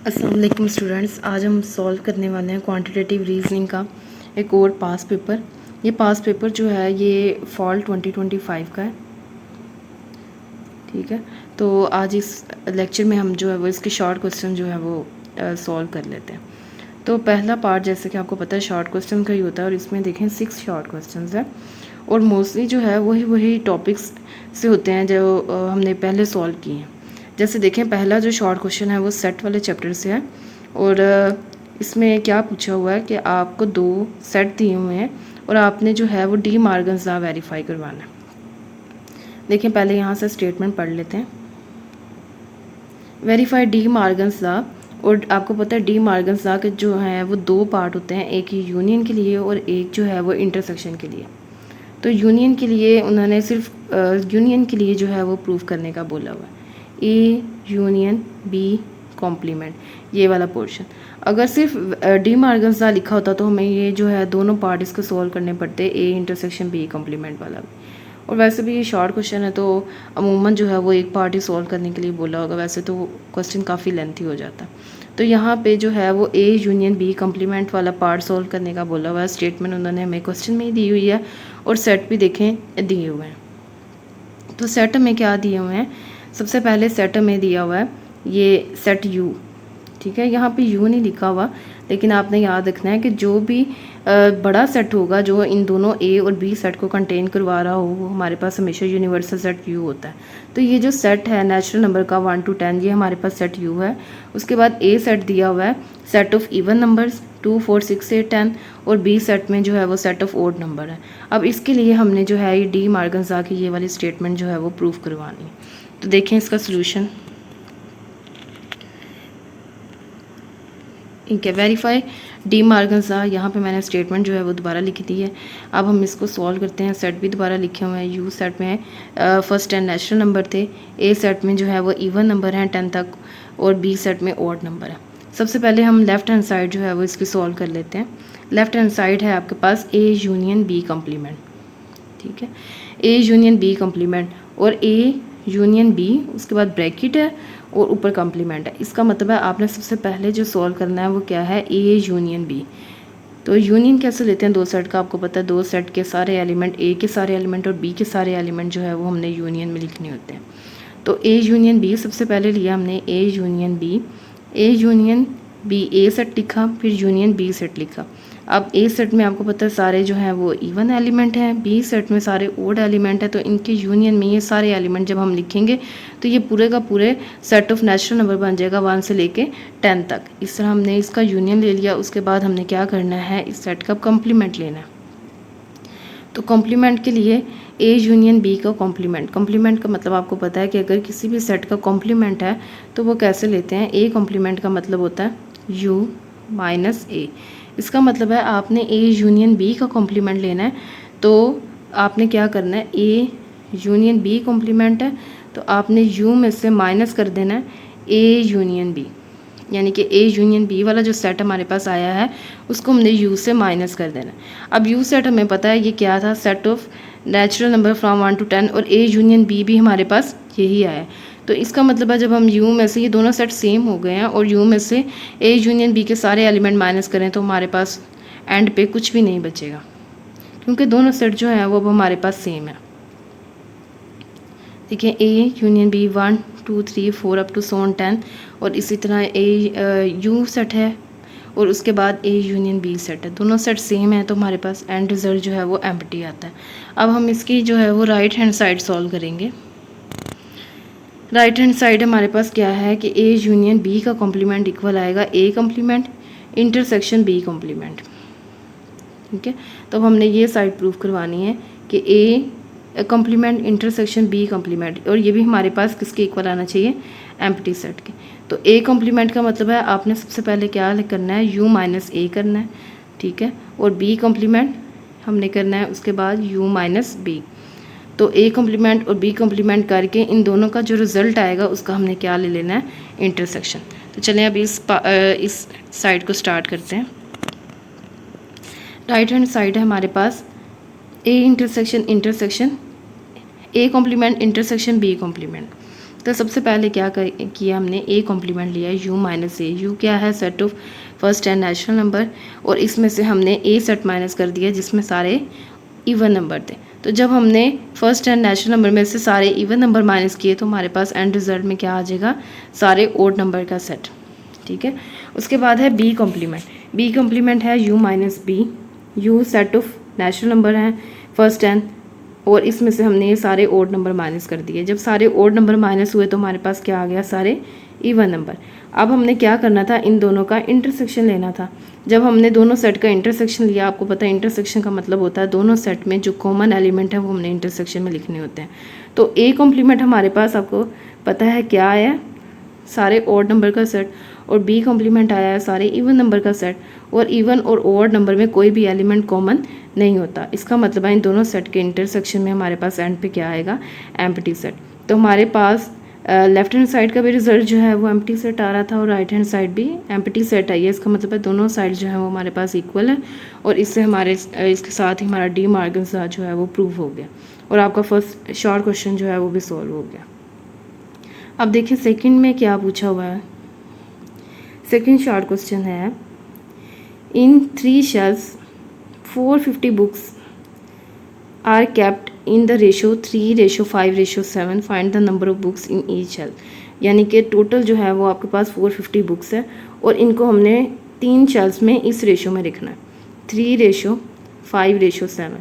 अस्सलाम वालेकुम स्टूडेंट्स, आज हम सॉल्व करने वाले हैं क्वांटिटेटिव रीजनिंग का एक और पास पेपर। ये पास पेपर जो है ये फॉल 2025 का है। ठीक है, तो आज इस लेक्चर में हम जो है वो इसके शॉर्ट क्वेश्चन जो है वो सॉल्व कर लेते हैं। तो पहला पार्ट जैसे कि आपको पता है शॉर्ट क्वेश्चन का ही होता है और इसमें देखें 6 शॉर्ट क्वेश्चन है और मोस्टली जो है वही टॉपिक्स से होते हैं जो हमने पहले सॉल्व किए हैं। जैसे देखें पहला जो शॉर्ट क्वेश्चन है वो सेट वाले चैप्टर से है और इसमें क्या पूछा हुआ है कि आपको 2 सेट दिए हुए हैं और आपने जो है वो डी मार्गन्स लॉ वेरीफाई करवाना है। देखें पहले यहाँ से स्टेटमेंट पढ़ लेते हैं। वेरीफाई डी मार्गन्स लॉ, और आपको पता है डी मार्गन्स लॉ के जो है वो 2 पार्ट होते हैं, एक यूनियन के लिए और एक जो है वो इंटरसेक्शन के लिए। तो यूनियन के लिए उन्होंने सिर्फ यूनियन के लिए जो है वो प्रूव करने का बोला हुआ है, ए यूनियन बी कॉम्प्लीमेंट, ये वाला पोर्शन। अगर सिर्फ डी मार्गन्स लॉ लिखा होता तो हमें ये जो है दोनों पार्ट इसको सॉल्व करने पड़ते, ए इंटरसेक्शन बी कॉम्प्लीमेंट वाला भी। और वैसे भी ये शॉर्ट क्वेश्चन है तो अमूमन जो है वो एक पार्ट ही सॉल्व करने के लिए बोला होगा, वैसे तो क्वेश्चन काफ़ी लेंथी हो जाता है। तो यहाँ पे जो है वो ए यूनियन बी कॉम्प्लीमेंट वाला पार्ट सॉल्व करने का बोला हुआ है। स्टेटमेंट उन्होंने हमें क्वेश्चन में ही दी हुई है और सेट भी देखें दिए हुए हैं। तो सेट में क्या दिए हुए हैं, सबसे पहले सेट में दिया हुआ है ये सेट यू। ठीक है, यहाँ पे यू नहीं लिखा हुआ, लेकिन आपने याद रखना है कि जो भी बड़ा सेट होगा जो इन दोनों ए और बी सेट को कंटेन करवा रहा हो वो हमारे पास हमेशा यूनिवर्सल सेट यू होता है। तो ये जो सेट है नेचुरल नंबर का 1 to 10, ये हमारे पास सेट यू है। उसके बाद ए सेट दिया हुआ है सेट ऑफ इवन नंबर्स 2 4 6 8 10, और बी सेट में जो है वो सेट ऑफ ओड नंबर है। अब इसके लिए हमने जो है ये डी मार्गन्स लॉ की ये वाली स्टेटमेंट जो है वो प्रूव करवानी है। तो देखें इसका सोल्यूशन। ठीक है, वेरीफाई डी मार्गन्स लॉ, यहाँ पे मैंने स्टेटमेंट जो है वो दोबारा लिखी दी है। अब हम इसको सॉल्व करते हैं। सेट भी दोबारा लिखे हुए हैं। यू सेट में फर्स्ट 10 नेचुरल नंबर थे, ए सेट में जो है वो इवन नंबर हैं 10 तक, और बी सेट में ऑड नंबर है। सबसे पहले हम लेफ्ट हैंड साइड जो है वो इसकी सॉल्व कर लेते हैं। लेफ्ट हैंड साइड है आपके पास ए यूनियन बी कम्प्लीमेंट। ठीक है, ए यूनियन बी कम्प्लीमेंट और ए यूनियन बी, उसके बाद ब्रैकेट है और ऊपर कम्प्लीमेंट है। इसका मतलब है आपने सबसे पहले जो सॉल्व करना है वो क्या है, ए यूनियन बी। तो यूनियन कैसे लेते हैं दो सेट का, आपको पता है दो सेट के सारे एलिमेंट, ए के सारे एलिमेंट और बी के सारे एलिमेंट जो है वो हमने यूनियन में लिखने होते हैं। तो ए यूनियन बी सबसे पहले लिया हमने, A union B, A union B a set लिखा, फिर यूनियन बी सेट लिखा। अब ए सेट में आपको पता है सारे जो हैं वो इवन एलिमेंट हैं, बी सेट में सारे ओड एलिमेंट हैं, तो इनके यूनियन में ये सारे एलिमेंट जब हम लिखेंगे तो ये पूरे का पूरे सेट ऑफ नेचुरल नंबर बन जाएगा 1 से लेके 10 तक। इस तरह हमने इसका यूनियन ले लिया। उसके बाद हमने क्या करना है, इस सेट का कॉम्प्लीमेंट लेना है। तो कॉम्प्लीमेंट के लिए ए यूनियन बी का कॉम्प्लीमेंट, कॉम्प्लीमेंट का मतलब आपको पता है कि अगर किसी भी सेट का कॉम्प्लीमेंट है तो वो कैसे लेते हैं, ए कॉम्प्लीमेंट का मतलब होता है यू माइनस ए। इसका मतलब है आपने ए यूनियन बी का कॉम्प्लीमेंट लेना है, तो आपने क्या करना है, ए यूनियन बी कॉम्प्लीमेंट है तो आपने यू में से माइनस कर देना है ए यूनियन बी, यानी कि ए यूनियन बी वाला जो सेट हमारे पास आया है उसको हमने यू से माइनस कर देना है। अब यू सेट हमें पता है ये क्या था, set of natural number from 1 to 10, और ए यूनियन बी भी हमारे पास यही आया है। तो इसका मतलब है जब हम यू में से, ये दोनों सेट सेम हो गए हैं और यू में से ए यूनियन बी के सारे एलिमेंट माइनस करें तो हमारे पास एंड पे कुछ भी नहीं बचेगा, क्योंकि दोनों सेट जो हैं वो अब हमारे पास सेम है। देखिए A union B 1 2 3 4 up to 10, और इसी तरह ए यू सेट है और उसके बाद ए यूनियन बी सेट है, दोनों सेट सेम है तो हमारे पास एंड रिजल्ट जो है वो एम्प्टी आता है। अब हम इसकी जो है वो राइट हैंड साइड सॉल्व करेंगे। राइट हैंड साइड हमारे पास क्या है कि ए यूनियन बी का कॉम्प्लीमेंट इक्वल आएगा A complement intersection B complement. ठीक है, तो हमने ये साइड प्रूफ करवानी है कि A complement intersection B complement, और ये भी हमारे पास किसके इक्वल आना चाहिए, एम्प्टी सेट के। तो ए कॉम्प्लीमेंट का मतलब है आपने सबसे पहले क्या करना है, यू माइनस ए करना है। ठीक है, और बी कॉम्प्लीमेंट हमने करना है उसके बाद यू माइनस बी। तो ए कॉम्प्लीमेंट और बी कॉम्प्लीमेंट करके इन दोनों का जो रिज़ल्ट आएगा उसका हमने क्या ले लेना है, इंटरसेक्शन। तो चलें अब इस साइड को स्टार्ट करते हैं। राइट हैंड साइड है हमारे पास A intersection intersection A complement intersection B complement. तो सबसे पहले क्या किया हमने, ए कॉम्प्लीमेंट लिया यू माइनस ए। यू क्या है, set of first and natural number, और इसमें से हमने ए सेट माइनस कर दिया जिसमें सारे इवन नंबर थे। तो जब हमने फर्स्ट एंड नेचुरल नंबर में से सारे इवन नंबर माइनस किए तो हमारे पास एंड रिजल्ट में क्या आ जाएगा, सारे ओड नंबर का सेट। ठीक है, उसके बाद है बी कॉम्प्लीमेंट। बी कॉम्प्लीमेंट है U minus B. U set of natural number है फर्स्ट एंड, और इसमें से हमने ये सारे ओड नंबर माइनस कर दिए। जब सारे ओड नंबर माइनस हुए तो हमारे पास क्या आ गया, सारे इवन नंबर। अब हमने क्या करना था, इन दोनों का इंटरसेक्शन लेना था। जब हमने दोनों सेट का इंटरसेक्शन लिया, आपको पता है इंटरसेक्शन का मतलब होता है दोनों सेट में जो कॉमन एलिमेंट है वो हमने इंटरसेक्शन में लिखने होते हैं। तो ए कॉम्प्लीमेंट हमारे पास आपको पता है क्या आया, सारे ओड नंबर का सेट, और बी कॉम्प्लीमेंट आया है सारे इवन नंबर का सेट, और इवन और ओड नंबर में कोई भी एलिमेंट कॉमन नहीं होता। इसका मतलब है इन दोनों सेट के इंटरसेक्शन में हमारे पास एंड पे क्या आएगा, एम्प्टी सेट। तो हमारे पास लेफ्ट हैंड साइड का भी रिजल्ट जो है वो एम्प्टी सेट आ रहा था, और राइट हैंड साइड भी एम्प्टी सेट आई है। इसका मतलब है दोनों साइड जो है वो हमारे पास इक्वल है, और इससे हमारे इसके साथ ही हमारा डी मार्गन्स लॉ जो है वो प्रूव हो गया, और आपका फर्स्ट शॉर्ट क्वेश्चन जो है वो भी सॉल्व हो गया। अब देखिए सेकंड में क्या पूछा हुआ है। सेकंड शॉर्ट क्वेश्चन है, in 3 shelves 450 books are kept in the ratio 3:5:7, find the number of books in each shelf. यानी कि टोटल जो है वो आपके पास 450 बुक्स है, और इनको हमने 3 शेल्फ्स में इस रेशो में रखना है, 3:5:7।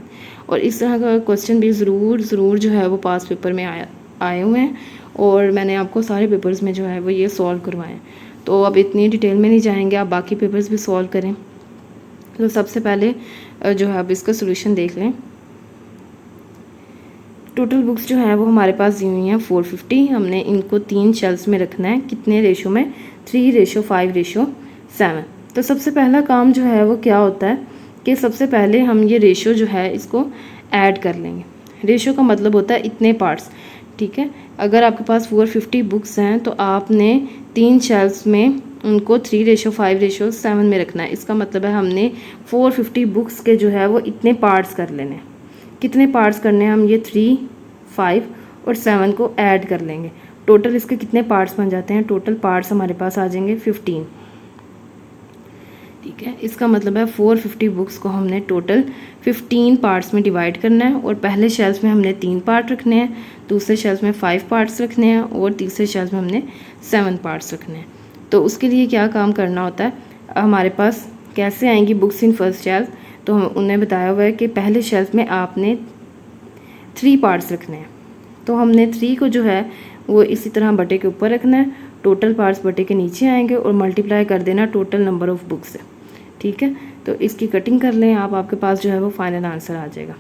और इस तरह का क्वेश्चन भी ज़रूर जो है वो पास पेपर में आए हुए हैं, और मैंने आपको सारे पेपर्स में जो है वो ये सॉल्व करवाएं। तो अब इतनी डिटेल में नहीं जाएंगे, आप बाकी पेपर्स भी सॉल्व करें। तो सबसे पहले जो है अब इसका सोल्यूशन देख लें। टोटल बुक्स जो है वो हमारे पास दी हुई हैं 450। हमने इनको 3 शेल्फ्स में रखना है, कितने रेशो में, 3:5:7। तो सबसे पहला काम जो है वो क्या होता है कि सबसे पहले हम ये रेशो जो है इसको ऐड कर लेंगे। रेशो का मतलब होता है इतने पार्ट्स। ठीक है, अगर आपके पास 450 बुक्स हैं तो आपने 3 शेल्फ्स में उनको 3:5:7 में रखना है। इसका मतलब है हमने 450 बुक्स के जो है वो इतने पार्ट्स कर लेने हैं। कितने पार्ट्स करने हैं, हम ये 3, 5 और 7 को ऐड कर लेंगे। टोटल इसके कितने पार्ट्स बन जाते हैं, टोटल पार्ट्स हमारे पास आ जाएंगे 15। ठीक है, इसका मतलब है 450 बुक्स को हमने टोटल 15 पार्ट्स में डिवाइड करना है, और पहले शेल्फ में हमने 3 पार्ट रखने हैं, दूसरे शेल्फ में 5 पार्ट्स रखने हैं, और तीसरे शेल्फ में हमने 7 पार्ट्स रखने हैं। तो उसके लिए क्या काम करना होता है, हमारे पास कैसे आएंगी बुक्स इन फर्स्ट शेल्फ, तो हम उन्हें बताया हुआ है कि पहले शेल्फ में आपने 3 पार्ट्स रखने हैं। तो हमने 3 को जो है वो इसी तरह बटे के ऊपर रखना है, टोटल पार्ट्स बटे के नीचे आएंगे, और मल्टीप्लाई कर देना टोटल नंबर ऑफ़ बुक्स से। ठीक है, तो इसकी कटिंग कर लें आप, आपके पास जो है वो फाइनल आंसर आ जाएगा।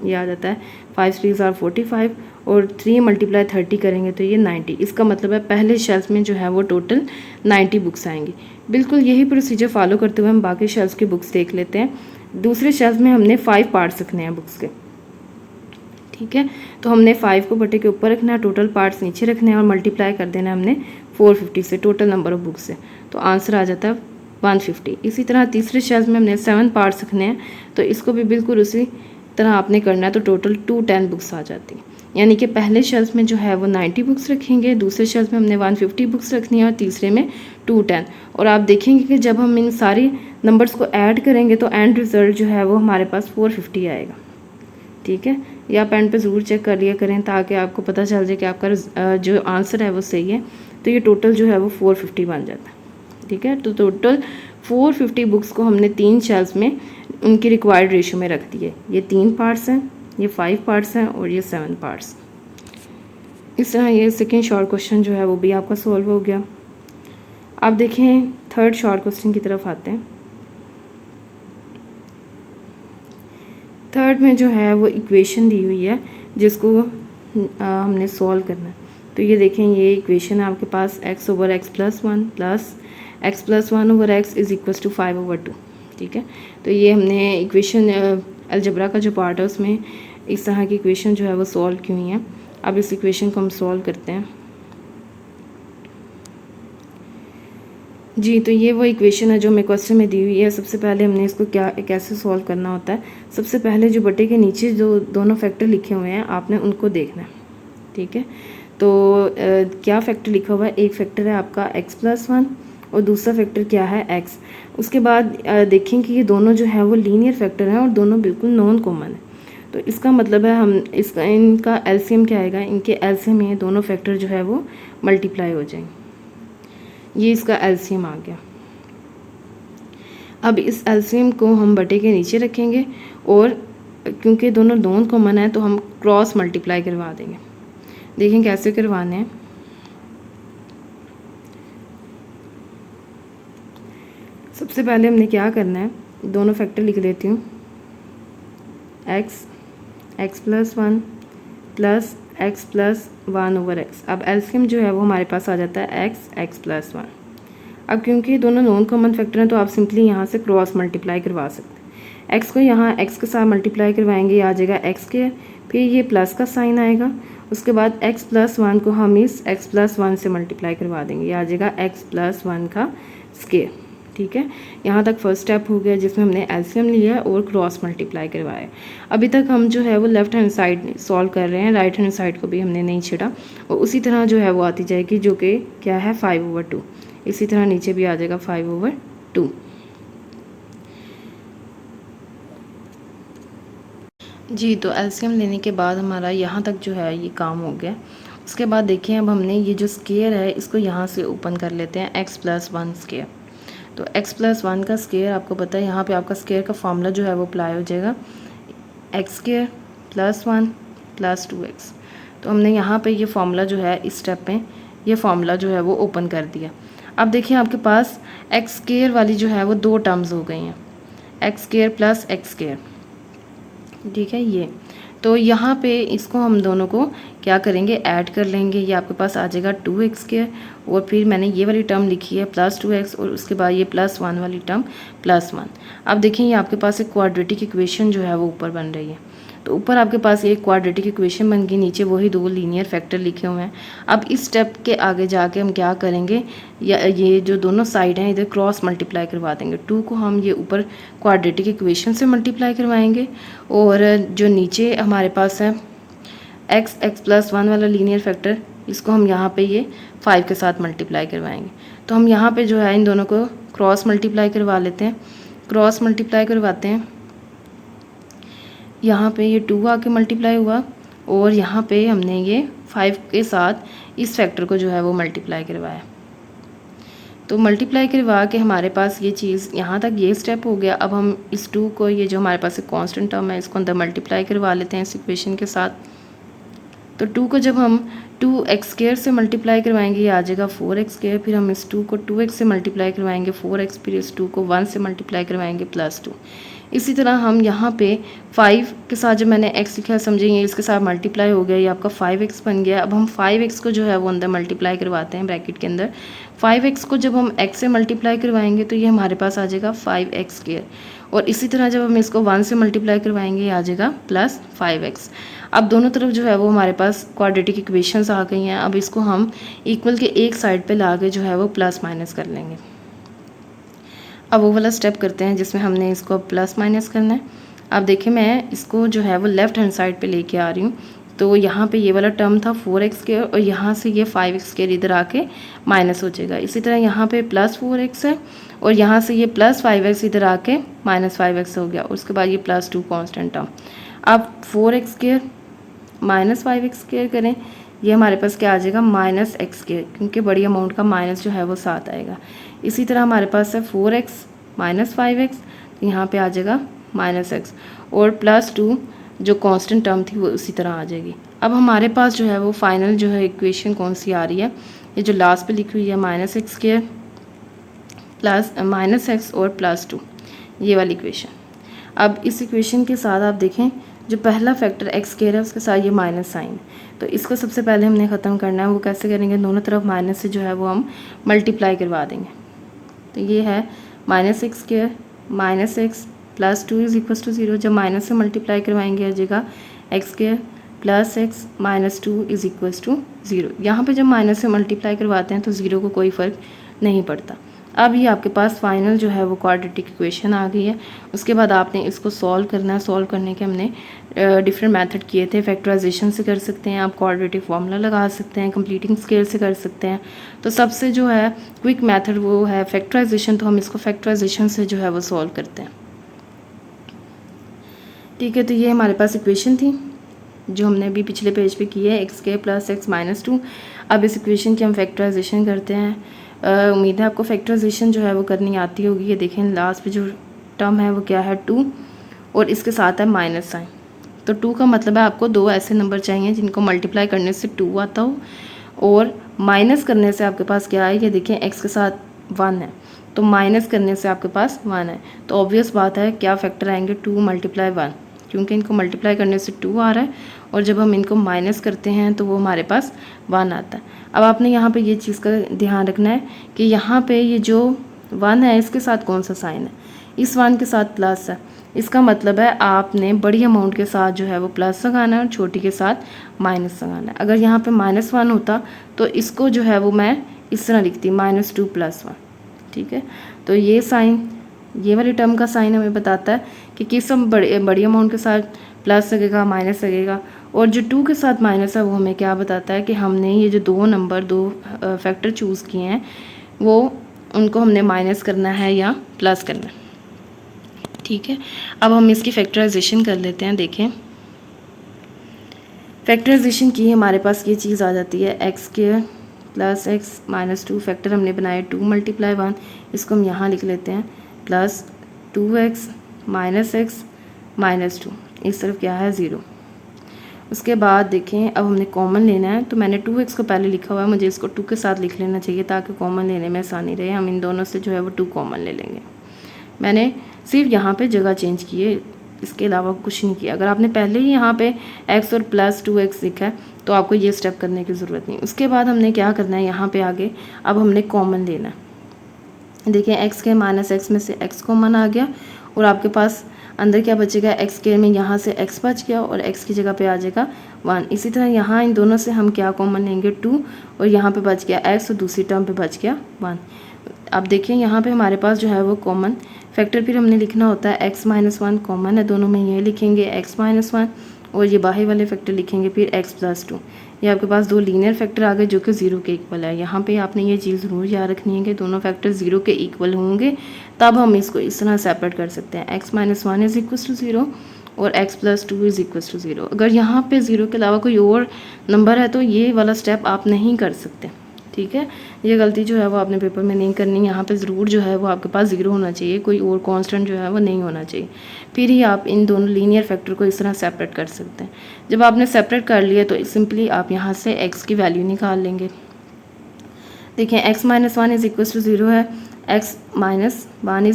ये आ जाता है 5 3 are 45, और 3 × 30 करेंगे तो ये 90। इसका मतलब है पहले शेल्फ में जो है वो टोटल 90 बुक्स आएंगी। बिल्कुल यही प्रोसीजर फॉलो करते हुए हम बाकी शेल्फ की बुक्स देख लेते हैं। दूसरे शेल्फ में हमने 5 पार्ट्स रखने हैं बुक्स के। ठीक है, तो हमने 5 को बटे के ऊपर रखना है, टोटल पार्ट्स नीचे रखने हैं, और मल्टीप्लाई कर देना है हमने 450 से, टोटल नंबर ऑफ बुक्स से। तो आंसर आ जाता है 150। इसी तरह तीसरे शेल्फ में हमने 7 पार्ट्स रखने हैं, तो इसको भी बिल्कुल उसी तरह आपने करना है। तो टोटल 210 बुक्स आ जाती हैं। यानी कि पहले शेल्फ में जो है वो 90 बुक्स रखेंगे, दूसरे शेल्फ में हमने 150 बुक्स रखनी है, और तीसरे में 210। और आप देखेंगे कि जब हम इन सारी नंबर्स को ऐड करेंगे तो एंड रिज़ल्ट जो है वो हमारे पास 450 आएगा। ठीक है, ये आप एंड पे ज़रूर चेक कर लिया करें ताकि आपको पता चल जाए कि आपका जो आंसर है वो सही है। तो ये टोटल जो है वो 450 बन जाता है। ठीक है, तो टोटल 450 बुक्स को हमने 3 शेल्फ में उनकी रिक्वायर्ड रेशो में रख दिए। ये 3 पार्ट्स हैं, ये 5 पार्ट्स हैं, और ये 7 पार्ट्स। इस तरह ये सेकेंड शॉर्ट क्वेश्चन जो है वो भी आपका सॉल्व हो गया। आप देखें थर्ड शॉर्ट क्वेश्चन की तरफ आते हैं। थर्ड में जो है वो इक्वेशन दी हुई है जिसको हमने सॉल्व करना है। तो ये देखें, ये इक्वेशन है आपके पास x/x+1 plus x+1/x is equal to 5/2। ठीक है, तो ये हमने इक्वेशन अलजबरा का जो पार्ट है उसमें इस तरह की इक्वेशन जो है वो सॉल्व की हुई है। अब इस इक्वेशन को हम सॉल्व करते हैं। जी, तो ये वो इक्वेशन है जो हमें क्वेश्चन में दी हुई है। सबसे पहले हमने इसको कैसे सॉल्व करना होता है। सबसे पहले जो बटे के नीचे जो दोनों फैक्टर लिखे हुए हैं आपने उनको देखना है। ठीक है, तो क्या फैक्टर लिखा हुआ है, एक फैक्टर है आपका x+1 और दूसरा फैक्टर क्या है x। उसके बाद देखें कि ये दोनों जो है वो लीनियर फैक्टर हैं और दोनों बिल्कुल नॉन कॉमन है। तो इसका मतलब है हम इसका इनका एलसीएम क्या आएगा, इनके एलसीएम में दोनों फैक्टर जो है वो मल्टीप्लाई हो जाएंगे। ये इसका एलसीएम आ गया। अब इस एलसीएम को हम बटे के नीचे रखेंगे और क्योंकि दोनों नॉन कॉमन है तो हम क्रॉस मल्टीप्लाई करवा देंगे। देखें कैसे करवाने हैं। सबसे पहले हमने क्या करना है, दोनों फैक्टर लिख देती हूँ, x+1 प्लस x+1/x। अब एलसीएम जो है वो हमारे पास आ जाता है x+1। अब क्योंकि दोनों नॉन कॉमन फैक्टर हैं तो आप सिंपली यहाँ से क्रॉस मल्टीप्लाई करवा सकते हैं। x को यहाँ x के साथ मल्टीप्लाई करवाएंगे, आ जाएगा x², फिर ये प्लस का साइन आएगा, उसके बाद x+1 को हम इस x+1 से मल्टीप्लाई करवा देंगे, ये आ जाएगा x+1 का स्क्वायर। ठीक है, यहाँ तक फर्स्ट स्टेप हो गया जिसमें हमने एलसीएम लिया और क्रॉस मल्टीप्लाई करवाया। अभी तक हम जो है वो लेफ्ट हैंड साइड सॉल्व कर रहे हैं, राइट हैंड साइड को भी हमने नहीं छेड़ा और उसी तरह जो है वो आती जाएगी, जो कि क्या है 5/2। इसी तरह नीचे भी आ जाएगा 5/2। जी, तो एलसीएम लेने के बाद हमारा यहाँ तक जो है ये काम हो गया। उसके बाद देखिए अब हमने ये जो स्क्वायर है इसको यहाँ से ओपन कर लेते हैं, x+1 स्क्वायर। तो x+1 का स्क्वायर आपको पता है, यहाँ पे आपका स्क्वायर का फॉर्मूला जो है वो अप्लाई हो जाएगा, x² + 1 + 2x। तो हमने यहाँ पे ये फॉर्मूला जो है इस स्टेप में ये फॉर्मूला जो है वो ओपन कर दिया। अब देखिए आपके पास x² वाली जो है वो दो टर्म्स हो गई हैं, x² + x²। ठीक है, ये तो यहाँ पे इसको हम दोनों को क्या करेंगे, ऐड कर लेंगे। ये आपके पास आ जाएगा 2x² और फिर मैंने ये वाली टर्म लिखी है +2x और उसके बाद ये +1 वाली टर्म +1। अब देखिए ये आपके पास एक क्वाड्रेटिक इक्वेशन जो है वो ऊपर बन रही है। तो ऊपर आपके पास एक क्वाड्रेटिक इक्वेशन बन गई, नीचे वही दो लीनियर फैक्टर लिखे हुए हैं। अब इस स्टेप के आगे जाके हम क्या करेंगे, या ये जो दोनों साइड हैं इधर क्रॉस मल्टीप्लाई करवा देंगे। 2 को हम ये ऊपर क्वाड्रेटिक इक्वेशन से मल्टीप्लाई करवाएंगे और जो नीचे हमारे पास है x+1 वाला लीनियर फैक्टर, इसको हम यहाँ पे ये 5 के साथ मल्टीप्लाई करवाएंगे। तो हम यहाँ पे जो है इन दोनों को क्रॉस मल्टीप्लाई करवा लेते हैं। क्रॉस मल्टीप्लाई करवाते हैं, यहाँ पे ये 2 आके मल्टीप्लाई हुआ और यहाँ पे हमने ये 5 के साथ इस फैक्टर को जो है वो मल्टीप्लाई करवाया। तो मल्टीप्लाई करवा के हमारे पास ये चीज़ यहाँ तक ये स्टेप हो गया। अब हम इस 2 को, ये जो हमारे पास एक कांस्टेंट टर्म है, इसको अंदर मल्टीप्लाई करवा लेते हैं इस इक्वेशन के साथ। तो 2 को जब हम 2x² से मल्टीप्लाई करवाएंगे ये आ जाएगा 4x², फिर हम इस 2 को 2x से मल्टीप्लाई करवाएंगे 4x, फिर इस 2 को 1 से मल्टीप्लाई करवाएंगे +2। इसी तरह हम यहाँ पे 5 के साथ जब मैंने x लिखा समझेंगे, इसके साथ मल्टीप्लाई हो गया, ये आपका 5x बन गया। अब हम 5x को जो है वो अंदर मल्टीप्लाई करवाते हैं ब्रैकेट के अंदर। 5x को जब हम x से मल्टीप्लाई करवाएंगे तो ये हमारे पास आ जाएगा 5x²। और इसी तरह जब हम इसको 1 से मल्टीप्लाई करवाएंगे ये आ जाएगा +5x। अब दोनों तरफ जो है वो हमारे पास क्वाड्रेटिक इक्वेशंस आ गई हैं। अब इसको हम इक्वल के एक साइड पे ला के जो है वो प्लस माइनस कर लेंगे। अब वो वाला स्टेप करते हैं जिसमें हमने इसको प्लस माइनस करना है। अब देखिए मैं इसको जो है वो लेफ़्ट हैंड साइड पे लेके आ रही हूँ। तो यहाँ पे ये वाला टर्म था 4x² और यहाँ से ये 5x² इधर आके माइनस हो जाएगा। इसी तरह यहाँ पे +4x है और यहाँ से ये +5x इधर आके -5x हो गया। उसके बाद ये +2 कांस्टेंट टर्म। अब 4x² -5x² करें, ये हमारे पास क्या आ जाएगा -x², क्योंकि बड़ी अमाउंट का माइनस जो है वो साथ आएगा। इसी तरह हमारे पास है 4x -5x, तो यहाँ पे आ जाएगा -x और +2 जो कांस्टेंट टर्म थी वो उसी तरह आ जाएगी। अब हमारे पास जो है वो फाइनल जो है इक्वेशन कौन सी आ रही है, ये जो लास्ट पे लिखी हुई है -x² प्लस -x और +2, ये वाली इक्वेशन। अब इस इक्वेशन के साथ आप देखें जो पहला फैक्टर x² है उसके साथ ये माइनस साइन, तो इसको सबसे पहले हमने ख़त्म करना है। वो कैसे करेंगे, दोनों तरफ माइनस से जो है वो हम मल्टीप्लाई करवा देंगे। तो ये है -x² -x +2 = 0। जब माइनस से मल्टीप्लाई करवाएंगे आ जाएगा x² + x -2 = 0। यहाँ पे जब माइनस से मल्टीप्लाई करवाते हैं तो 0 को कोई फ़र्क नहीं पड़ता। अब ये आपके पास फाइनल जो है वो क्वाड्रेटिक इक्वेशन आ गई है। उसके बाद आपने इसको सॉल्व करना है। सॉल्व करने के हमने डिफरेंट मेथड किए थे। फैक्टराइजेशन से कर सकते हैं, आप क्वाड्रेटिक फार्मूला लगा सकते हैं, कंप्लीटिंग स्केल से कर सकते हैं। तो सबसे जो है क्विक मेथड वो है फैक्टराइजेशन, तो हम इसको फैक्टराइजेशन से जो है वो सॉल्व करते हैं। ठीक है, तो ये हमारे पास इक्वेशन थी जो हमने अभी पिछले पेज पे की है, एक्स के प्लस एक्स माइनस 2। अब इस इक्वेशन की हम फैक्टराइजेशन करते हैं। उम्मीद है आपको फैक्टराइजेशन जो है वो करनी आती होगी। ये देखें लास्ट पे जो टर्म है वो क्या है 2 और इसके साथ है माइनस साइन। तो 2 का मतलब है आपको दो ऐसे नंबर चाहिए जिनको मल्टीप्लाई करने से 2 आता हो और माइनस करने से आपके पास क्या है, ये देखें एक्स के साथ 1 है तो माइनस करने से आपके पास 1 है। तो ऑब्वियस बात है क्या फैक्टर आएंगे 2 मल्टीप्लाई 1, क्योंकि इनको मल्टीप्लाई करने से 2 आ रहा है और जब हम इनको माइनस करते हैं तो वो हमारे पास 1 आता है। अब आपने यहाँ पे ये चीज़ का ध्यान रखना है कि यहाँ पे ये जो 1 है इसके साथ कौन सा साइन है, इस 1 के साथ प्लस है। इसका मतलब है आपने बड़ी अमाउंट के साथ जो है वो प्लस लगाना है और छोटी के साथ माइनस लगाना है। अगर यहाँ पे -1 होता तो इसको जो है वो मैं इस तरह लिखती -2 + 1। ठीक है, तो ये साइन, ये वाली टर्म का साइन हमें बताता है कि किस बड़ी अमाउंट के साथ प्लस लगेगा माइनस लगेगा, और जो 2 के साथ माइनस है वो हमें क्या बताता है कि हमने ये जो दो फैक्टर चूज़ किए हैं वो उनको हमने माइनस करना है या प्लस करना है। ठीक है, अब हम इसकी फैक्टराइजेशन कर लेते हैं। देखें फैक्टराइजेशन की हमारे पास ये चीज़ आ जाती है x square plus x minus 2। Factor हमने बनाया 2 × 1, इसको हम यहाँ लिख लेते हैं plus 2x minus x minus 2, इस तरफ क्या है 0। उसके बाद देखें अब हमने कॉमन लेना है, तो मैंने 2x को पहले लिखा हुआ है, मुझे इसको 2 के साथ लिख लेना चाहिए ताकि कॉमन लेने में आसानी रहे। हम इन दोनों से जो है वो 2 कॉमन ले लेंगे। मैंने सिर्फ यहाँ पे जगह चेंज की है, इसके अलावा कुछ नहीं किया। अगर आपने पहले ही यहाँ पे x और प्लस 2x लिखा है तो आपको ये स्टेप करने की ज़रूरत नहीं। उसके बाद हमने क्या करना है, यहाँ पे आगे अब हमने कॉमन लेना है। देखिए x के माइनस एक्स में से x कॉमन आ गया और आपके पास अंदर क्या बचेगा, एक्स स्क्वायर में यहाँ से x बच गया और x की जगह पे आ जाएगा 1। इसी तरह यहाँ इन दोनों से हम क्या कॉमन लेंगे 2 और यहाँ पे बच गया x और दूसरी टर्म पे बच गया 1। अब देखिए यहाँ पे हमारे पास जो है वो कॉमन फैक्टर फिर हमने लिखना होता है x - 1 कॉमन है दोनों में, ये लिखेंगे x - 1 और ये बाहर वाले फैक्टर लिखेंगे फिर x + 2। ये आपके पास दो लीनियर फैक्टर आ गए जो कि 0 के इक्वल है। यहाँ पे आपने ये चीज़ ज़रूर याद रखनी है कि दोनों फैक्टर 0 के इक्वल होंगे तब हम इसको इस तरह सेपरेट कर सकते हैं, x - 1 = 0 और x + 2 = 0। अगर यहाँ पे 0 के अलावा कोई और नंबर है तो ये वाला स्टेप आप नहीं कर सकते। ठीक है, ये गलती जो है वो आपने पेपर में नहीं करनी। यहाँ पे ज़रूर जो है वो आपके पास 0 होना चाहिए, कोई और कांस्टेंट जो है वो नहीं होना चाहिए, फिर ही आप इन दोनों लीनियर फैक्टर को इस तरह सेपरेट कर सकते हैं। जब आपने सेपरेट कर लिया तो सिंपली आप यहाँ से x की वैल्यू निकाल लेंगे। देखिए x - 1 = 0 है, x - 1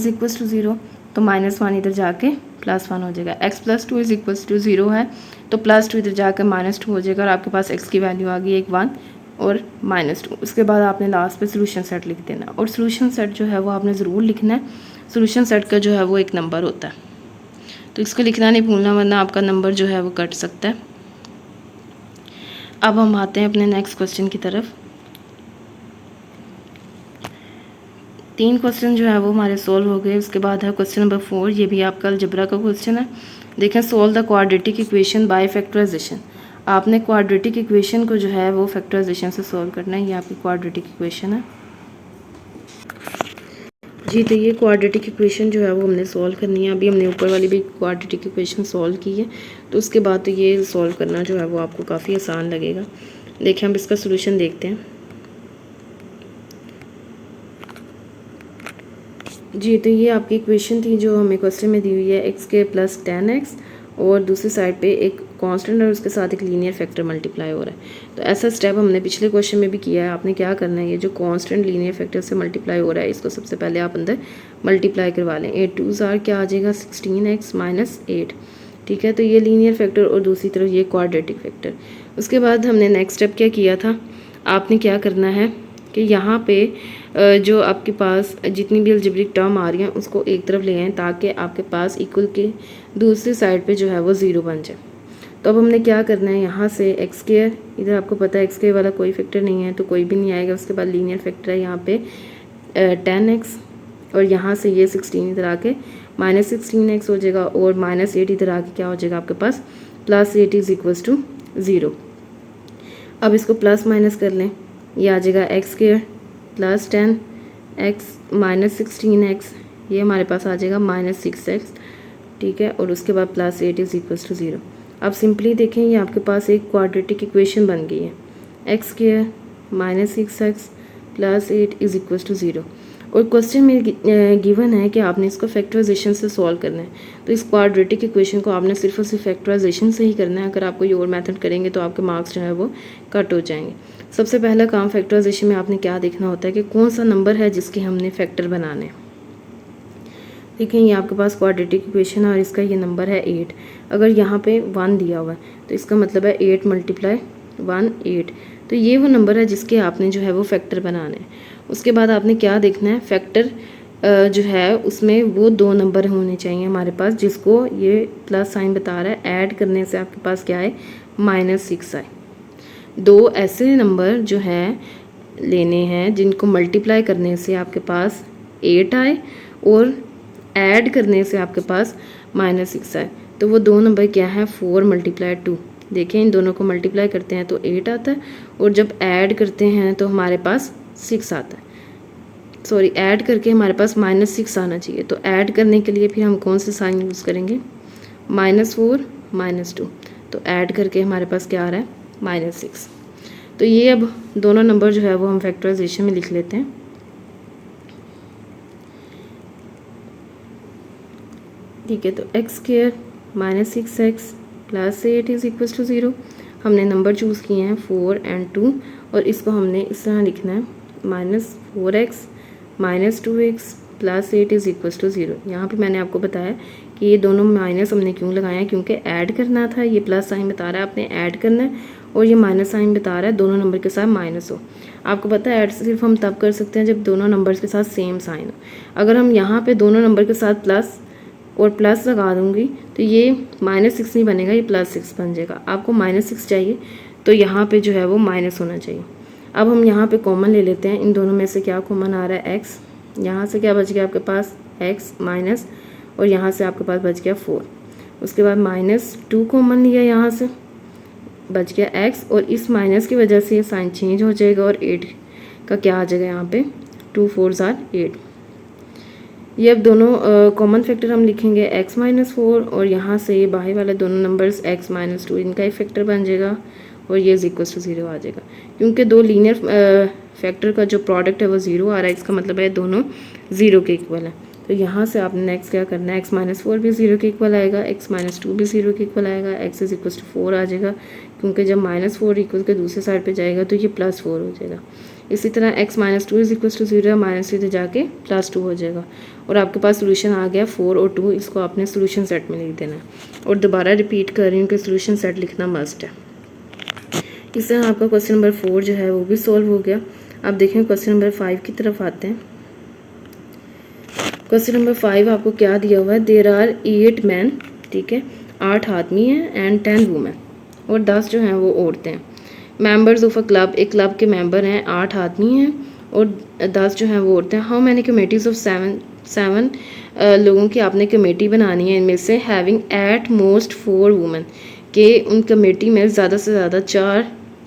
= 0, तो -1 इधर जाके +1 हो जाएगा। x + 2 = 0 है तो +2 इधर जाकर -2 हो जाएगा और आपके पास x की वैल्यू आ गई 1 और -2। उसके बाद आपने लास्ट पे सोल्यूशन सेट लिख देना और सोल्यूशन सेट जो है वो आपने ज़रूर लिखना है। सोल्यूशन सेट का जो है वो एक नंबर होता है, तो इसको लिखना नहीं भूलना वरना आपका नंबर जो है वो कट सकता है। अब हम आते हैं अपने नेक्स्ट क्वेश्चन की तरफ। 3 क्वेश्चन जो है वो हमारे सोल्व हो गए। उसके बाद है क्वेश्चन नंबर 4, ये भी आपका अलजेब्रा का क्वेश्चन है। देखें solve the quadratic equation by factorisation. आपने क्वाड्रेटिक इक्वेशन को जो है वो फैक्टराइजेशन से सोल्व करना है। ये आपकी क्वाड्रेटिक इक्वेशन है जी। तो ये क्वाड्रेटिक इक्वेशन जो है वो हमने सॉल्व करनी है। अभी हमने ऊपर वाली भी क्वाड्रेटिक इक्वेशन सॉल्व की है, तो उसके बाद तो ये सॉल्व करना जो है वो आपको काफ़ी आसान लगेगा। देखिए हम इसका सोल्यूशन देखते हैं जी। तो ये आपकी इक्वेशन थी जो हमें क्वेश्चन में दी हुई है, x के प्लस 10x और दूसरी साइड पे एक कांस्टेंट और उसके साथ एक लीनियर फैक्टर मल्टीप्लाई हो रहा है। तो ऐसा स्टेप हमने पिछले क्वेश्चन में भी किया है। आपने क्या करना है, ये जो कांस्टेंट लीनियर फैक्टर से मल्टीप्लाई हो रहा है इसको सबसे पहले आप अंदर मल्टीप्लाई करवा लें। 8 2 ज़ार क्या आ जाएगा 16x - 8। ठीक है, तो ये लीनियर फैक्टर और दूसरी तरफ ये क्वाड्रेटिक फैक्टर। उसके बाद हमने नेक्स्ट स्टेप क्या किया था, आपने क्या करना है कि यहाँ पे जो आपके पास जितनी भी अलजेब्रिक टर्म आ रही हैं उसको एक तरफ ले आएँ ताकि आपके पास इक्वल के दूसरी साइड पे जो है वो 0 बन जाए। तो अब हमने क्या करना है, यहाँ से एक्स स्क्वायर, इधर आपको पता है एक्स स्क्वायर वाला कोई फैक्टर नहीं है तो कोई भी नहीं आएगा। उसके बाद लीनियर फैक्टर है यहाँ पे 10x और यहाँ से ये 16 इधर आके -16x हो जाएगा और -8 इधर आके क्या हो जाएगा आपके पास +8 इज इक्वल्स टू 0। अब इसको प्लस माइनस कर लें, ये आ जाएगा x² प्लस 10x -16x, ये हमारे पास आ जाएगा -6x, ठीक है। और उसके बाद +8 इज इक्वल्स टू 0। अब सिंपली देखें ये आपके पास एक क्वाड्रेटिक इक्वेशन बन गई है, x² -6x +8 is equals to 0। और क्वेश्चन में गिवन है कि आपने इसको फैक्टराइजेशन से सॉल्व करना है, तो इस क्वाड्रेटिक इक्वेशन को आपने सिर्फ और सिर्फ फैक्टराइजेशन से ही करना है। अगर आप कोई और मेथड करेंगे तो आपके मार्क्स जो है वो कट हो जाएंगे। सबसे पहला काम फैक्टराइजेशन में आपने क्या देखना होता है कि कौन सा नंबर है जिसके हमने फैक्टर बनाने हैं। देखें ये आपके पास क्वाड्रेटिक इक्वेशन है और इसका ये नंबर है 8। अगर यहाँ पे 1 दिया हुआ है तो इसका मतलब है 8 × 1 8, तो ये वो नंबर है जिसके आपने जो है वो फैक्टर बनाने हैं। उसके बाद आपने क्या देखना है, फैक्टर जो है उसमें वो 2 नंबर होने चाहिए हमारे पास जिसको ये प्लस साइन बता रहा है, ऐड करने से आपके पास क्या है -6 आए। 2 ऐसे नंबर जो है लेने हैं जिनको मल्टीप्लाई करने से आपके पास 8 आए और ऐड करने से आपके पास -6 आए। तो वो 2 नंबर क्या है 4 × 2। देखें इन दोनों को मल्टीप्लाई करते हैं तो 8 आता है और जब ऐड करते हैं तो हमारे पास 6 आता है। सॉरी, ऐड करके हमारे पास -6 आना चाहिए। तो ऐड करने के लिए फिर हम कौन से साइन यूज़ करेंगे, -4 -2। तो ऐड करके हमारे पास क्या आ रहा है -6। तो ये अब दोनों नंबर जो है वो हम फैक्टराइजेशन में लिख लेते हैं। ठीक है, तो x² -6x +8 is equal to 0। हमने नंबर चूज़ किए हैं 4 और 2 और इसको हमने इस तरह लिखना है -4x -2x +8 is equal to 0। यहाँ पे मैंने आपको बताया कि ये दोनों माइनस हमने क्यों लगाया है, क्योंकि ऐड करना था। ये प्लस साइन बता रहा है आपने ऐड करना है और ये माइनस साइन बता रहा है दोनों नंबर के साथ माइनस हो। आपको पता है ऐड सिर्फ हम तब कर सकते हैं जब दोनों नंबर्स के साथ सेम साइन हो। अगर हम यहाँ पे दोनों नंबर के साथ प्लस और प्लस लगा दूंगी तो ये -6 नहीं बनेगा, ये +6 बन जाएगा। आपको -6 चाहिए तो यहाँ पे जो है वो माइनस होना चाहिए। अब हम यहाँ पे कॉमन ले लेते हैं, इन दोनों में से क्या कॉमन आ रहा है x, यहाँ से क्या बच गया आपके पास x माइनस और यहाँ से आपके पास बच गया 4। उसके बाद -2 कॉमन लिया, यहाँ से बच गया x और इस माइनस की वजह से ये साइन चेंज हो जाएगा और 8 का क्या आ जाएगा यहाँ पे 2 4 8। ये अब दोनों कॉमन फैक्टर हम लिखेंगे x -4 और यहाँ से ये बाहर वाले दोनों नंबर्स x -2 इनका ही फैक्टर बन जाएगा और ये इक्वल टू 0 आ जाएगा। क्योंकि दो लीनियर फैक्टर का जो प्रोडक्ट है वो 0 आ रहा है, इसका मतलब है दोनों 0 के इक्वल है। तो यहाँ से आपने नेक्स्ट क्या करना है, x -4 भी 0 के इक्वल आएगा, x -2 भी 0 के इक्वल आएगा, x इज इक्वल टू 4 आ जाएगा। क्योंकि जब -4 इक्वल के दूसरे साइड पे जाएगा तो ये +4 हो जाएगा। इसी तरह x -2 इज इक्वल टू 0, -3 जाके +2 हो जाएगा और आपके पास सोल्यूशन आ गया 4 और 2। इसको आपने सोल्यूशन सेट में लिख देना है और दोबारा रिपीट कर रही हूँ कि सोल्यूशन सेट लिखना मस्ट है। इस तरह आपका क्वेश्चन नंबर 4 जो है वो भी सॉल्व हो गया। अब देखें क्वेश्चन नंबर 5 की तरफ आते हैं। क्वेश्चन नंबर 5 आपको क्या दिया हुआ है, देयर आर 8 मैन, ठीक है, 8 आदमी हैं एंड 10 वुमेन और 10 जो हैं वो औरतें हैं। मेंबर्स ऑफ अ क्लब, एक क्लब के मेंबर हैं, 8 आदमी हैं और 10 जो हैं वो औरतें हैं। हाउ मैनी कमेटीज ऑफ 7 लोगों की आपने कमेटी बनानी है, इनमें से हैविंग एट मोस्ट 4 वुमेन, के उन कमेटी में ज़्यादा से ज़्यादा 4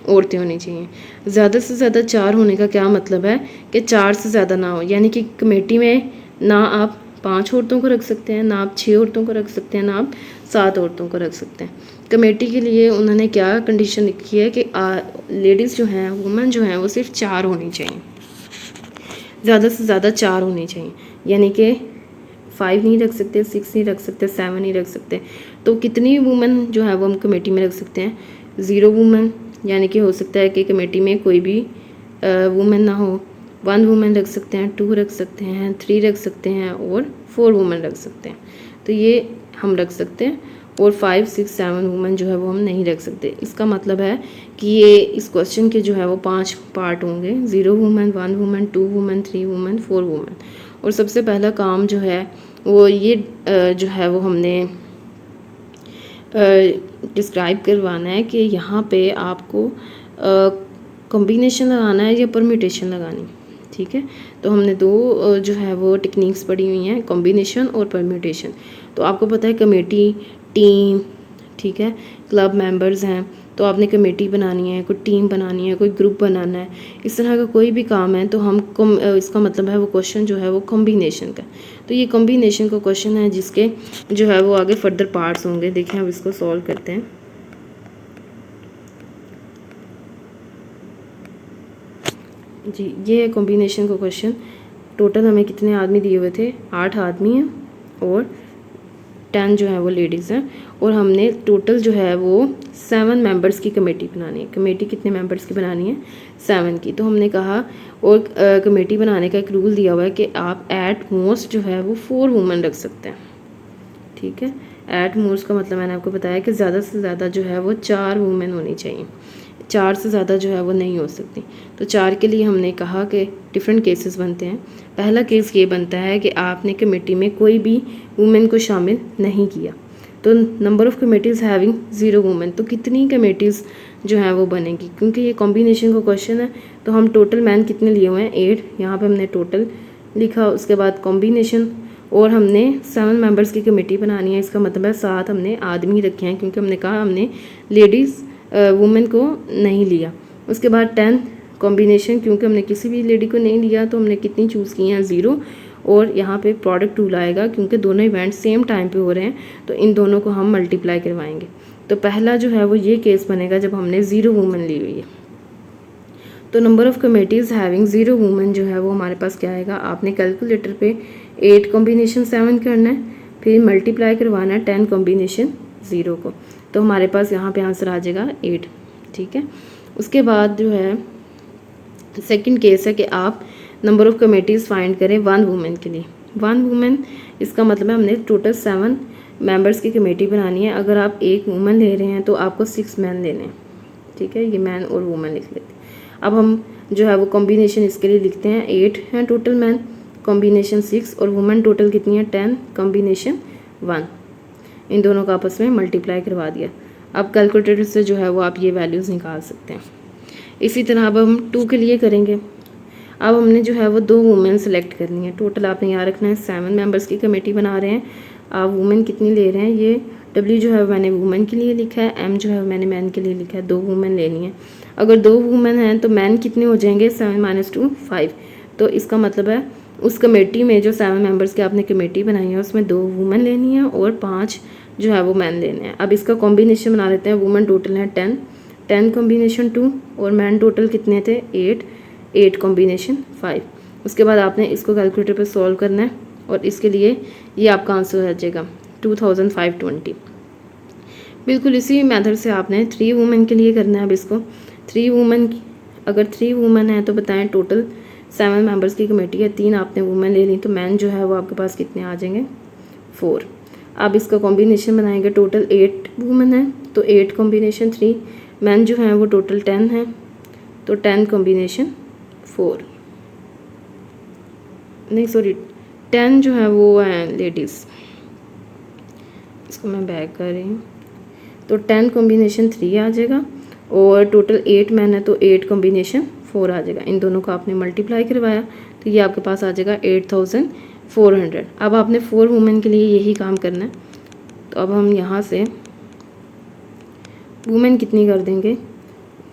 औरतें होनी चाहिए। ज़्यादा से ज़्यादा 4 होने का क्या मतलब है कि 4 से ज़्यादा ना हो, यानी कि कमेटी में ना आप 5 औरतों को रख सकते हैं, ना आप 6 औरतों को रख सकते हैं, ना आप 7 औरतों को रख सकते हैं। कमेटी के लिए उन्होंने क्या कंडीशन लिखी है कि लेडीज़ जो हैं, वुमेन जो हैं वो सिर्फ 4 होनी चाहिए, ज़्यादा से ज़्यादा 4 होनी चाहिए, यानी कि 5 नहीं रख सकते, 6 नहीं रख सकते, 7 नहीं रख सकते। तो कितनी वुमेन जो है वो हम कमेटी में रख सकते हैं, 0 वुमेन, यानी कि हो सकता है कि कमेटी में कोई भी वुमेन ना हो। 1 वुमेन रख सकते हैं, 2 रख सकते हैं, 3 रख सकते हैं और 4 वुमेन रख सकते हैं। तो ये हम रख सकते हैं और 5 6 7 वुमेन जो है वो हम नहीं रख सकते। इसका मतलब है कि ये इस क्वेश्चन के जो है वो 5 पार्ट होंगे, 0 women, 1 women, 2 women, 3 women, 4 women. और सबसे पहला काम जो है वो ये जो है वो हमने डिस्क्राइब करवाना है कि यहाँ पे आपको कॉम्बिनेशन लगाना है या परम्यूटेशन लगानी, ठीक ठीक है। तो हमने दो जो है वो टेक्निक्स पढ़ी हुई हैं, कॉम्बिनेशन और परम्यूटेशन। तो आपको पता है कमेटी, टीम, ठीक है, क्लब मेंबर्स हैं, तो आपने कमेटी बनानी है, कोई टीम बनानी है, कोई ग्रुप बनाना है, इस तरह का कोई भी काम है तो हम इसका मतलब है वो क्वेश्चन जो है वो कॉम्बिनेशन का। तो ये कॉम्बिनेशन का क्वेश्चन है जिसके जो है वो आगे फर्दर पार्ट्स होंगे। देखें अब इसको सॉल्व करते हैं। जी ये है कॉम्बिनेशन का क्वेश्चन। टोटल हमें कितने आदमी दिए हुए थे, 8 आदमी हैं और 10 जो है वो लेडीज़ हैं, और हमने टोटल जो है वो 7 मेंबर्स की कमेटी बनानी है। कमेटी कितने मेंबर्स की बनानी है, 7 की। तो हमने कहा, और कमेटी बनाने का एक रूल दिया हुआ है कि आप एट मोस्ट जो है वो 4 वुमेन रख सकते हैं, ठीक है। एट मोस्ट का मतलब मैंने आपको बताया कि ज़्यादा से ज़्यादा जो है वो 4 वुमेन होनी चाहिए, 4 से ज़्यादा जो है वो नहीं हो सकती। तो 4 के लिए हमने कहा कि डिफरेंट केसेस बनते हैं। पहला केस ये बनता है कि आपने कमेटी में कोई भी वुमेन को शामिल नहीं किया, तो number of committees having 0 women, तो कितनी कमेटीज़ जो है वो बनेगी। क्योंकि ये कॉम्बिनेशन का क्वेश्चन है तो हम टोटल मैन कितने लिए हुए हैं, 8, यहाँ पे हमने टोटल लिखा। उसके बाद कॉम्बिनेशन, और हमने 7 मेंबर्स की कमेटी बनानी है, इसका मतलब है 7 हमने आदमी रखे हैं, क्योंकि हमने कहा हमने लेडीज़ वुमेन को नहीं लिया। उसके बाद 10 कॉम्बिनेशन, क्योंकि हमने किसी भी लेडी को नहीं लिया तो हमने कितनी चूज़ की हैं, 0। और यहाँ पे प्रोडक्ट रूल आएगा, क्योंकि दोनों इवेंट सेम टाइम पे हो रहे हैं तो इन दोनों को हम मल्टीप्लाई करवाएंगे। तो पहला जो है वो ये केस बनेगा जब हमने 0 वुमेन ली हुई है। तो number of committees having 0 women जो है वो हमारे पास क्या आएगा, आपने कैलकुलेटर पे 8 कॉम्बिनेशन 7 करना है, फिर मल्टीप्लाई करवाना है 10 कॉम्बिनेशन 0 को, तो हमारे पास यहाँ पे आंसर आ जाएगा 8, ठीक है। उसके बाद जो है सेकंड केस है कि आप नंबर ऑफ़ कमेटीज़ फाइंड करें 1 वुमेन के लिए। 1 वुमेन इसका मतलब है हमने टोटल 7 मेंबर्स की कमेटी बनानी है। अगर आप 1 वुमेन ले रहे हैं तो आपको 6 मैन लेने हैं, ठीक है। ये मैन और वुमेन लिख लेते हैं। अब हम जो है वो कॉम्बिनेशन इसके लिए लिखते हैं, 8 हैं टोटल मैन, कॉम्बिनेशन 6, और वुमेन टोटल कितनी है, 10, कॉम्बिनेशन 1। इन दोनों का आपस में मल्टीप्लाई करवा दिया। अब कैलकुलेटर से जो है वो आप ये वैल्यूज़ निकाल सकते हैं। इसी तरह अब हम 2 के लिए करेंगे। अब हमने जो है वो 2 वुमेन सेलेक्ट करनी है। टोटल आपने यहाँ रखना है 7 मेंबर्स की कमेटी बना रहे हैं। आप वुमेन कितनी ले रहे हैं, ये W जो है मैंने वुमेन के लिए लिखा है, M जो है मैंने मैन के लिए लिखा है। 2 वुमेन लेनी है। अगर 2 वुमेन हैं तो मैन कितने हो जाएंगे, 7 - 2 5। तो इसका मतलब है उस कमेटी में जो 7 मेंबर्स की आपने कमेटी बनाई है उसमें 2 वुमेन लेनी है और 5 जो है वो मैन लेने हैं। अब इसका कॉम्बिनेशन बना लेते हैं। वुमेन टोटल है 10 कॉम्बिनेशन 2, और मैन टोटल कितने थे, 8 कॉम्बिनेशन 5। उसके बाद आपने इसको कैलकुलेटर पर सॉल्व करना है, और इसके लिए ये आपका आंसर आ जाएगा 2520। बिल्कुल इसी मेथड से आपने 3 वुमेन के लिए करना है। अब इसको 3 वुमेन, अगर 3 वुमेन है तो बताएं टोटल 7 मेंबर्स की कमेटी है, 3 आपने वुमेन ले ली, तो मैन जो है वो आपके पास कितने आ जाएंगे, 4। आप इसका कॉम्बिनेशन बनाएंगे। टोटल 8 वुमेन है तो 8 कॉम्बिनेशन 3, मैन जो है वो टोटल 10 है तो 10 कॉम्बिनेशन 4, नहीं सॉरी 10 जो है वो है लेडीज़। इसको मैं बैक कर रही हूँ। तो 10 कॉम्बिनेशन 3 आ जाएगा, और टोटल 8 मैन है तो 8 कॉम्बिनेशन 4 आ जाएगा। इन दोनों को आपने मल्टीप्लाई करवाया तो ये आपके पास आ जाएगा 8400। अब आपने 4 वुमेन के लिए यही काम करना है। तो अब हम यहाँ से वुमेन कितनी कर देंगे,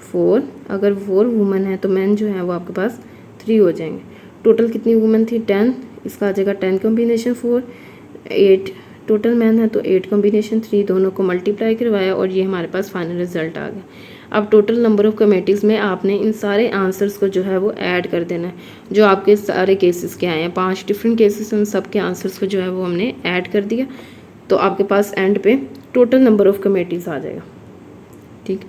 4। अगर 4 वुमेन है तो मैन जो है वो आपके पास 3 हो जाएंगे। टोटल कितनी वुमेन थी, 10, इसका आ जाएगा 10 कॉम्बिनेशन 4, 8 टोटल मैन है तो 8 कॉम्बिनेशन 3, दोनों को मल्टीप्लाई करवाया और ये हमारे पास फाइनल रिजल्ट आ गया। अब टोटल नंबर ऑफ़ कमेटीज़ में आपने इन सारे आंसर्स को जो है वो ऐड कर देना है, जो आपके सारे केसेस के आए हैं। 5 डिफरेंट केसेस, उन सब के आंसर्स को जो है वो हमने ऐड कर दिया, तो आपके पास एंड पे टोटल नंबर ऑफ़ कमेटीज़ आ जाएगा। ठीक,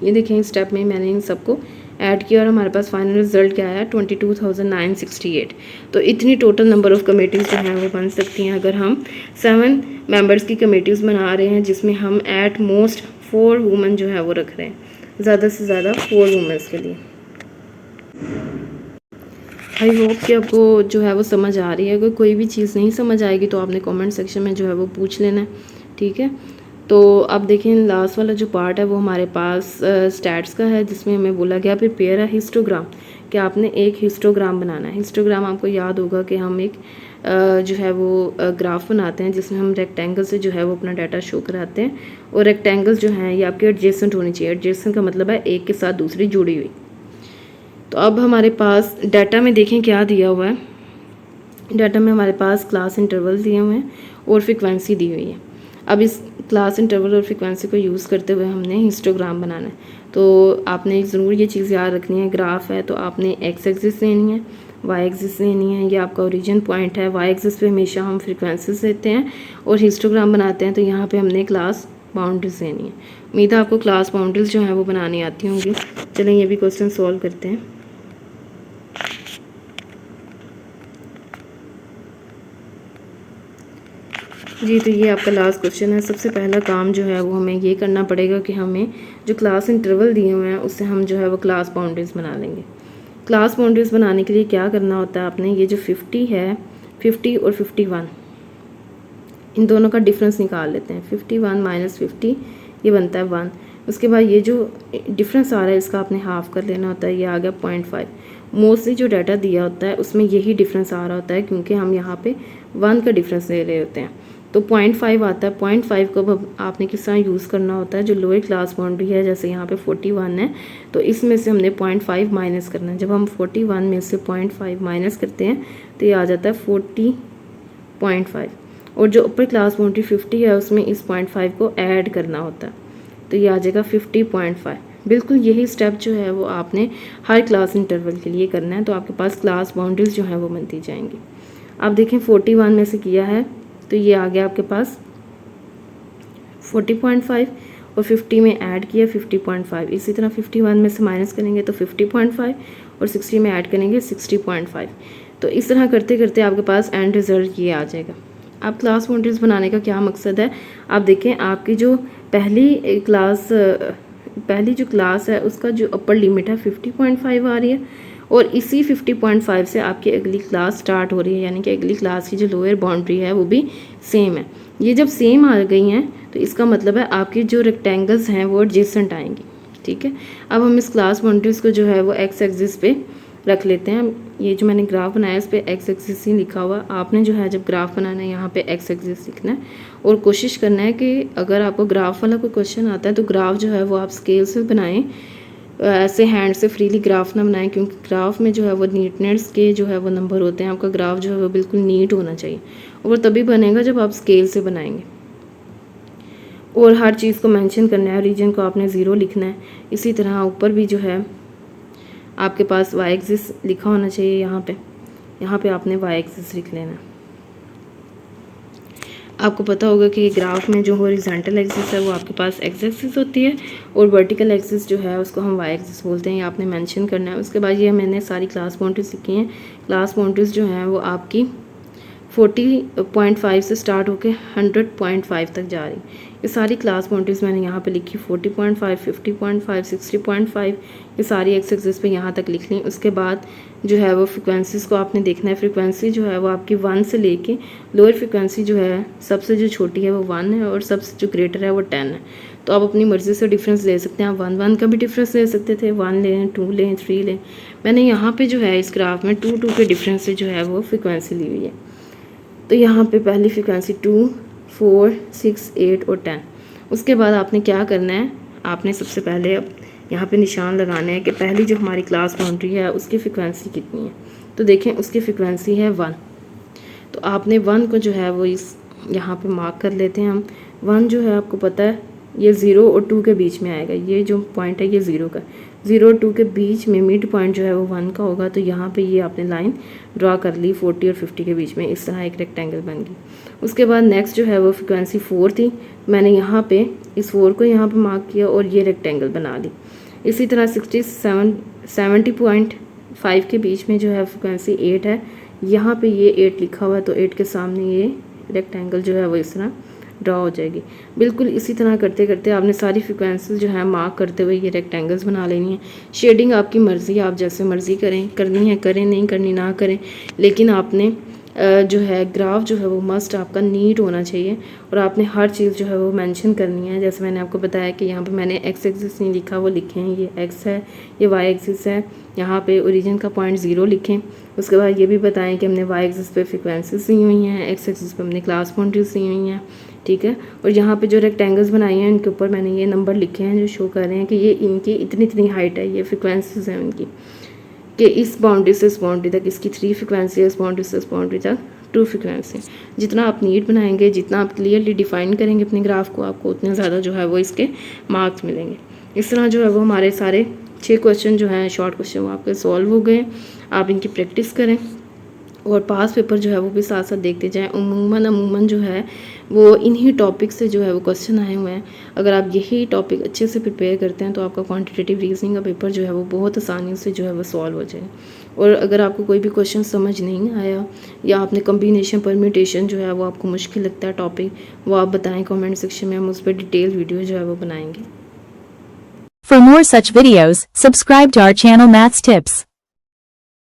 ये देखें इस स्टेप में मैंने इन सबको ऐड किया और हमारे पास फाइनल रिजल्ट क्या आया, 22,968। तो इतनी टोटल नंबर ऑफ़ कमेटीज़ जो हैं वो बन सकती हैं अगर हम 7 मेंबर्स की कमेटीज़ बना रहे हैं, जिसमें हम एट मोस्ट 4 वुमेन जो है वो रख रहे हैं, ज़्यादा से ज़्यादा 4 वुमेन्स के लिए। आई होप कि आपको जो है वो समझ आ रही है। अगर कोई भी चीज़ नहीं समझ आएगी तो आपने कमेंट सेक्शन में जो है वो पूछ लेना है, ठीक है। तो अब देखें लास्ट वाला जो पार्ट है वो हमारे पास स्टैट्स का है, जिसमें हमें बोला गया प्रिपेयर अ हिस्टोग्राम कि आपने एक हिस्टोग्राम बनाना है। हिस्टोग्राम आपको याद होगा कि हम एक जो है वो ग्राफ बनाते हैं जिसमें हम रेक्टेंगल से जो है वो अपना डाटा शो कराते हैं, और रेक्टेंगल्स जो हैं ये आपके एडजेसेंट होनी चाहिए। एडजेसेंट का मतलब है एक के साथ दूसरी जुड़ी हुई। तो अब हमारे पास डाटा में देखें क्या दिया हुआ है। डाटा में हमारे पास क्लास इंटरवल दिए हुए हैं और फ्रिक्वेंसी दी हुई है। अब इस क्लास इंटरवल और फ्रिक्वेंसी को यूज़ करते हुए हमने हिस्टोग्राम बनाना है। तो आपने ज़रूर ये चीज़ याद रखनी है, ग्राफ है तो आपने एक्स एक्सिस लेनी है, वाई एक्सिस लेनी है, ये आपका ओरिजिन पॉइंट है। वाई एक्सिस पे हमेशा हम फ्रिक्वेंसीज लेते हैं और हिस्टोग्राम बनाते हैं तो यहाँ पे हमने क्लास बाउंड्रीज लेनी है। उम्मीद है आपको क्लास बाउंड्रीज जो है वो बनानी आती होंगी। चलें ये भी क्वेश्चन सॉल्व करते हैं। जी, तो ये आपका लास्ट क्वेश्चन है। सबसे पहला काम जो है वो हमें ये करना पड़ेगा कि हमें जो क्लास इंटरवल दिए हुए हैं उससे हम जो है वो क्लास बाउंड्रीज बना लेंगे। क्लास बाउंड्रीज बनाने के लिए क्या करना होता है, आपने ये जो 50 है, 50 और 51 इन दोनों का डिफरेंस निकाल लेते हैं। 51 माइनस 50 ये बनता है 1। उसके बाद ये जो डिफरेंस आ रहा है इसका आपने हाफ कर लेना होता है, ये आ गया 0.5। मोस्टली जो डाटा दिया होता है उसमें यही डिफरेंस आ रहा होता है क्योंकि हम यहाँ पे 1 का डिफरेंस ले रहे होते हैं, तो 0.5 आता है। 0.5 को अब आपने किस तरह यूज़ करना होता है, जो लोअर क्लास बाउंड्री है जैसे यहाँ पे 41 है तो इसमें से हमने 0.5 माइनस करना है। जब हम 41 में से 0.5 माइनस करते हैं तो ये आ जाता है 40.5, और जो ऊपर क्लास बाउंड्री 50 है उसमें इस 0.5 को ऐड करना होता है तो ये आ जाएगा 50.5। बिल्कुल यही स्टेप जो है वो आपने हर क्लास इंटरवल के लिए करना है, तो आपके पास क्लास बाउंड्रीज जो है वो बनती जाएंगी। आप देखें 41 में से किया है तो ये आ गया आपके पास 40.5 और 50 में ऐड किया 50.5। इसी तरह 51 में से माइनस करेंगे तो 50.5 और 60 में ऐड करेंगे 60.5। तो इस तरह करते करते आपके पास एंड रिजल्ट ये आ जाएगा। अब क्लास बाउंड्रीज बनाने का क्या मकसद है, आप देखें आपकी जो पहली जो क्लास है उसका जो अपर लिमिट है 50.5 आ रही है, और इसी 50.5 से आपकी अगली क्लास स्टार्ट हो रही है, यानी कि अगली क्लास की जो लोअर बाउंड्री है वो भी सेम है। ये जब सेम आ गई हैं तो इसका मतलब है आपकी जो रेक्टेंगल्स हैं वो एडजेसेंट आएंगी। ठीक है, अब हम इस क्लास बाउंड्रीज को जो है वो एक्स एक्सिस पे रख लेते हैं। ये जो मैंने ग्राफ बनाया इस पर एक्स एक्सिस ही लिखा हुआ, आपने जो है जब ग्राफ बनाना है यहाँ पे एक्स एक्सिस लिखना है, और कोशिश करना है कि अगर आपको ग्राफ वाला कोई क्वेश्चन आता है तो ग्राफ जो है वो आप स्केल से बनाएं, ऐसे हैंड से फ्रीली ग्राफ ना बनाएं, क्योंकि ग्राफ में जो है वो नीटनेस के जो है वो नंबर होते हैं। आपका ग्राफ जो है वो बिल्कुल नीट होना चाहिए, और वो तभी बनेगा जब आप स्केल से बनाएंगे। और हर चीज़ को मेंशन करना है, रीजन को आपने 0 लिखना है। इसी तरह ऊपर भी जो है आपके पास वाई एक्सिस लिखा होना चाहिए, यहाँ पे आपने वाई एक्सिस लिख लेना। आपको पता होगा कि ग्राफ में जो हॉरिजॉन्टल एक्सिस है वो आपके पास एक्स एक्सिस होती है, और वर्टिकल एक्सिस जो है उसको हम वाई एक्सिस बोलते हैं, ये आपने मेंशन करना है। उसके बाद ये मैंने सारी क्लास बाउंड्रीज लिखी हैं। क्लास बाउंड्रीज जो हैं वो आपकी 40.5 से स्टार्ट होकर 100.5 तक जा रही। ये सारी क्लास बाउंड्रीज मैंने यहाँ पे लिखी, 40.5, 50.5, 60.5, ये सारी एक्स एक्सिस पे यहाँ तक लिख ली। उसके बाद जो है वो फ्रिक्वेंसीज को आपने देखना है। फ्रिक्वेंसी जो है वो आपकी 1 से लेके लोअर फ्रिक्वेंसी जो है सबसे जो छोटी है वो 1 है, और सबसे जो ग्रेटर है वो 10 है। तो आप अपनी मर्ज़ी से डिफरेंस ले सकते हैं। आप 1 का भी डिफरेंस ले सकते थे, 1 लें, 2 लें, 3 लें। मैंने यहाँ पे जो है इस ग्राफ में 2 के डिफरेंस से जो है वो फ्रिक्वेंसी ली हुई है। तो यहाँ पे पहली फ्रिक्वेंसी 2, 4, 6, 8 और 10। उसके बाद आपने क्या करना है, आपने सबसे पहले अब यहाँ पे निशान लगाना है कि पहली जो हमारी क्लास बाउंड्री है उसकी फ्रिक्वेंसी कितनी है। तो देखें उसकी फ्रिक्वेंसी है 1, तो आपने 1 को जो है वो इस यहाँ पे मार्क कर लेते हैं हम। 1 जो है आपको पता है ये 0 और 2 के बीच में आएगा, ये जो पॉइंट है ये 0 का, 0 और 2 के बीच में मिड पॉइंट जो है वो 1 का होगा। तो यहाँ पे ये आपने लाइन ड्रा कर ली 40 और 50 के बीच में, इस तरह एक रेक्टेंगल बन गई। उसके बाद नेक्स्ट जो है वो फ्रिक्वेंसी 4 थी, मैंने यहाँ पे इस 4 को यहाँ पे मार्क किया और ये रेक्टेंगल बना ली। इसी तरह 70.5 के बीच में जो है फ्रिक्वेंसी 8 है, यहाँ पे ये 8 लिखा हुआ है तो 8 के सामने ये रेक्टेंगल जो है वो इस तरह ड्रा हो जाएगी। बिल्कुल इसी तरह करते करते आपने सारी फ्रिक्वेंसी जो है मार्क करते हुए ये रेक्टेंगल्स बना लेनी है। शेडिंग आपकी मर्ज़ी, आप जैसे मर्ज़ी करें, करनी है करें, नहीं करनी ना करें, लेकिन आपने जो है ग्राफ जो है वो मस्ट आपका नीट होना चाहिए और आपने हर चीज़ जो है वो मेंशन करनी है। जैसे मैंने आपको बताया कि यहाँ पे मैंने एक्स एक्सिस नहीं लिखा, वो लिखे हैं ये एक्स है, ये वाई एक्सिस है, यहाँ पे ओरिजिन का पॉइंट 0 लिखें। उसके बाद ये भी बताएं कि हमने वाई एक्सिस पे फ्रिक्वेंसीज दी हुई हैं, एक्स एक्सिस पे हमने क्लास क्वांटिटीज दी हुई हैं, ठीक है। और यहाँ पे जो रेक्टेंगल्स बनाए हैं इनके ऊपर मैंने ये नंबर लिखे हैं जो शो कर रहे हैं कि ये इनकी इतनी इतनी हाइट है, ये फ्रिक्वेंसीज हैं उनकी, कि इस बाउंड्री से इस बाउंड्री तक इसकी 3 फ्रिक्वेंसी है, इस बाउंड्री से इस बाउंड्री तक 2 फ्रिक्वेंसी। जितना आप नीट बनाएंगे, जितना आप क्लियरली डिफाइन करेंगे अपने ग्राफ को, आपको उतने ज़्यादा जो है वो इसके मार्क्स मिलेंगे। इस तरह जो है वो हमारे सारे 6 क्वेश्चन जो हैं शॉर्ट क्वेश्चन वो आपके सॉल्व हो गए। आप इनकी प्रैक्टिस करें और पास पेपर जो है वो भी साथ साथ देखते जाएं। अमूमन जो है वो इन्हीं टॉपिक से जो है वो क्वेश्चन आए हुए हैं। अगर आप यही टॉपिक अच्छे से प्रिपेयर करते हैं तो आपका क्वांटिटेटिव रीजनिंग का पेपर जो है वो बहुत आसानी से जो है वो सॉल्व हो जाए। और अगर आपको कोई भी क्वेश्चन समझ नहीं आया या आपने कम्बिनेशन परम्यूटेशन जो है वो आपको मुश्किल लगता है टॉपिक, वो आप बताएं कमेंट सेक्शन में, हम उस पर डिटेल वीडियो जो है वो बनाएंगे। For more such videos, subscribe to our channel Maths Tips.